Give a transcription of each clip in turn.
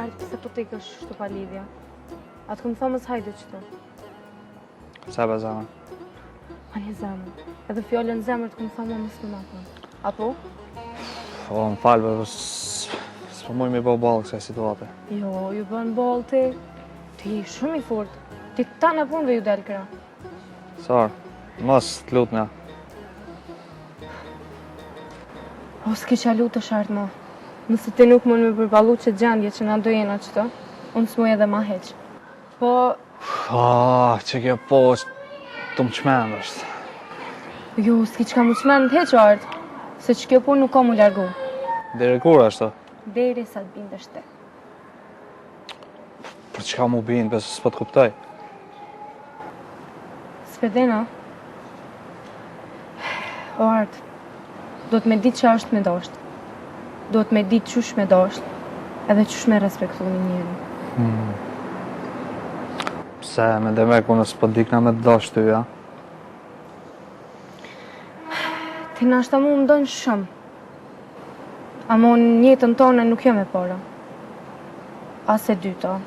Artë, pse po t'ikësh shtu pa lidhja? Atë këmë thomës hajde qëtu. Sa be zemër? Ma një zemër. Edhe fjallën zemër të këmë thomë mësë më matën. Apo? O, më falë, s'po muj mi bo balë kësaj situate. Jo, ju bën balë ti. Ti shumë i fort. Ti ta në punëve ju del këra. Sarë, mos t'lut nga. O, s'ki qa lutë është artë ma. Nëse ti nuk mund me përballu që gjendje që na do jena qëto, unë s'muj edhe ma heq. Po... Që kjo post të më qmenë është. Jo, s'ki qka mu qmenë të heq artë. Se që kjo punë nuk ka mu largu. Dere kur është? Deri sa të bindesh ti. Për çka mu bindë, besë s'po të kuptoj. Spedena. O artë, do të me ditë që është me dashtë. Do të me ditë qysh me dashtë, edhe qysh me respektu një njëri. Pse, me demek unë s'po dikna me të dashtë ty, ja? Ti nashta mu më donë shumë. Amo në jetën tonë nuk jam e para. As e dyta.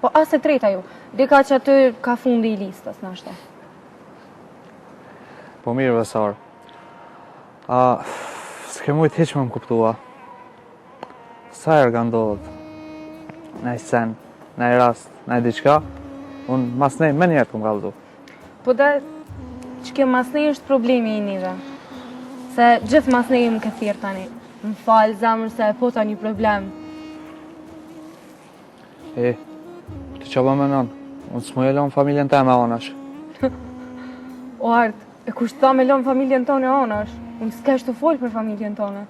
Po as e treta ju. Dika që aty ka fundi i listës, nashta. Po mirë, Vesar. S'ke mujt hiq me më kuptua. Sa herë ka ndodhët? Naj sen, naj rast, naj diqka, unë mas nej me njerë këmë kaldu. Po dhe, që kjo mas nej është problemi i njëve. Se gjithë mas nej më këthirë tani. Më falë, zamër, se po ta një problem. Ti që po menon? Unë s'mu e lonë familjen te me onash. O artë, e kush tha me lonë familjen tonë e onash? Unë s'kesh të folë për familjen tonë.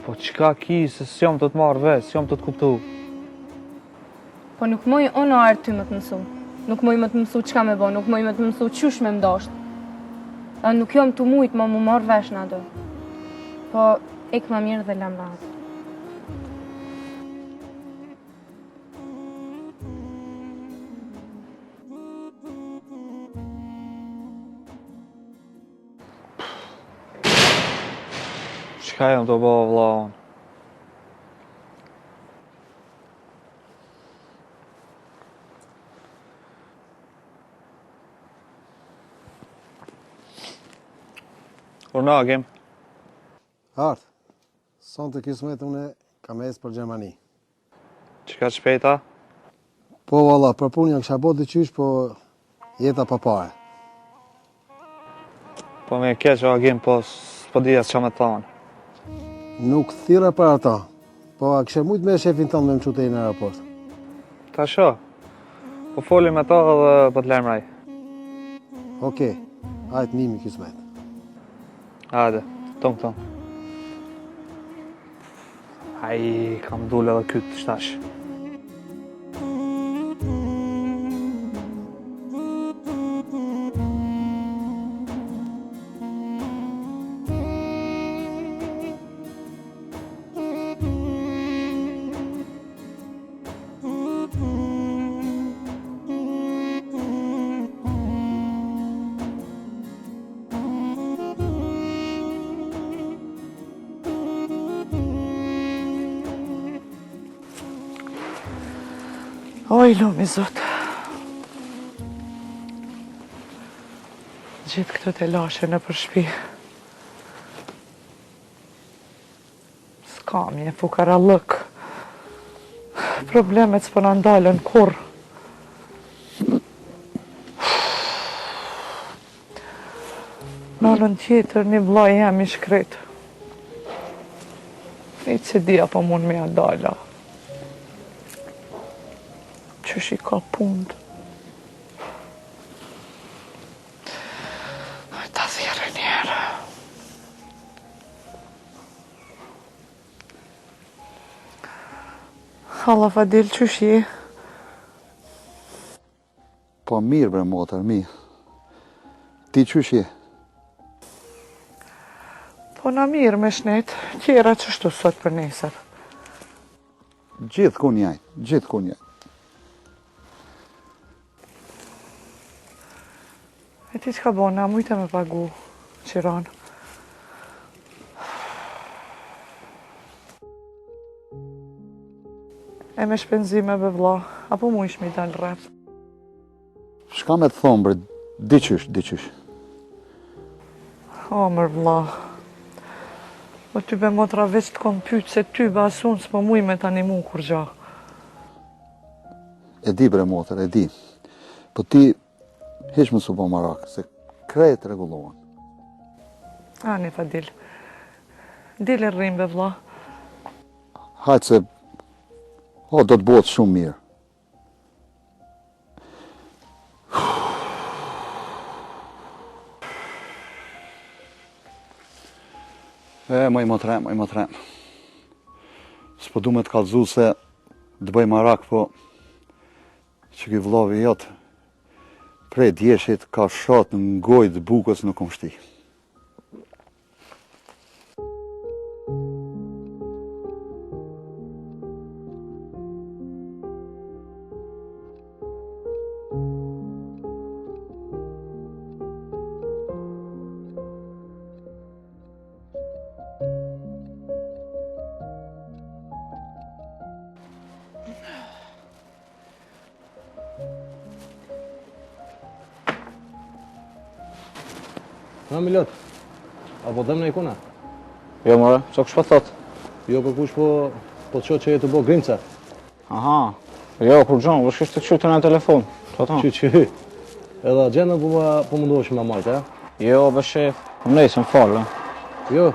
Po qka ki, se s'jom të marrë vesh, s'jom të kuptu. Po nuk moj unë o artë ty më të mësu. Nuk moj më të mësu qka me bo, nuk moj më të mësu qysh me mdasht. A nuk jom të mujtë më mu marrë vesh në do. Po, ek ma mirë dhe lam ratë. Qka jam të bo, vla unë? Urna, Kim. Artë, son të kismet une kam esë për Gjermani. Qka shpejta? Po, valla, për punë janë kësha bot dyqysh, po jeta pa pare. Po me keq, o Kim, po s'po dhja s'qa me thonë. Nuk thira për ata, po a kësha mujtë me shefin tonë me më qute i në aeroport. Ta sho, po foli me ta dhe po t'lem raj. Okej, hajtë nimi kismet. Hajde, tonë. Aj, kam dule edhe kytë shtash. Oj, lumi zot. Gjithë këtë të lashe në për shpi. S'ka mi e fukarallëk. Problemet s'po në ndalën kur. Në anën tjetër një vllai jam i shkret. I që di apo mund me ndala. Qysh i ka pund. Ta thjerë njerë. Allah Fadil, qysh je? Po mirë bre motër, mirë. Ti qysh je? Po na mirë me shnet, tjera qështu sot për nesër. Gjithë kun jajtë, gjithë kun jajtë. E ti çka bona, mujtë me pagu, Qiron. E me shpenzime be vlla, apo mu ish me i dal rreth. Shka me të thonë, bre, diqysh. O, mër vlla. Po ty be motra veç të kom pytë se ty be asun s'po muj me t'animu kur gja. E di, bre, motër, e di. Po ti, hiq më s'u bo marak, se krejt regullohen. Ani fa dil. Dil e rrim be vlla. Hajtë se, do të bëhet shumë mirë. Moj motrem. S'po du me të kallëzu se të bëj marak, po që ky vllavi jot prej djeshit ka shat në gojë të bukës nuk kom shti. Na Milot, apo dëm në ikuna? Jo, more, që kush po thot? Jo kërkush po të qo që jetë bo grimca. Aha, jo, kur gjonë, vë shkështë të qytë në telefon. Që. Edhe gjendën po mundohesh me majtë, e? Jo, be shef, nesër falë. Jo.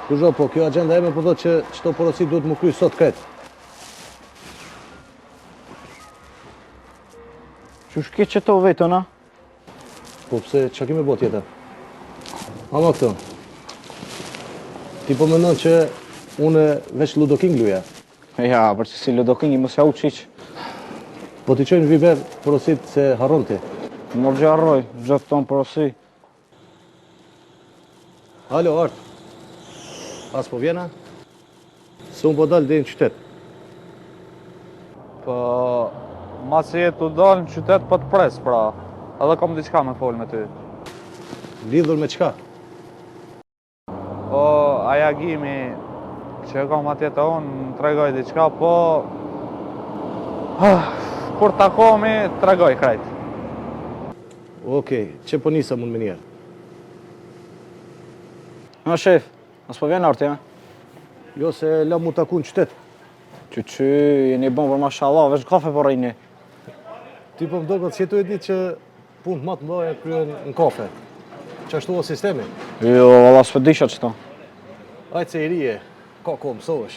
Kërgjo, po kjo agenda eme po thot që qëto porosit duhet më kry sot kretë. Që shki që to vetën, a? Po pse, që kime bo tjetër? Ama këto. Ti po mendon që une veç Ludoking luja. Ja, për që si Ludoking i mos ja u qiq. Po ti qojnë viver porosit se harron ti. Mor gjë arroj, gjithë tonë porosi. Alo, Art. As po vjena? Se unë po dalë dhe në qytet. Po, ma që jetë u dalë në qytet për të pres, pra. Edhe kom diçka me folë me ty. Lidhur me qka? Po, aja gimi që kom atje të unë, më tregoj diçka, po... Kur takomi, tregoj krejt. Okej, që po nisa mund me njerë? No, shef, as po vjen arti, ja? Jo se la mu taku në qytet. Që, jeni bon për mashallah, veç kafe po rejni. Ti po më dorë për të sjetu e ditë që punë më të mdoja kryen në kafe. Që ashtu o sistemi? Jo, valla s'po disha qëto. Ajtë se i rije, ka ko mësohesh.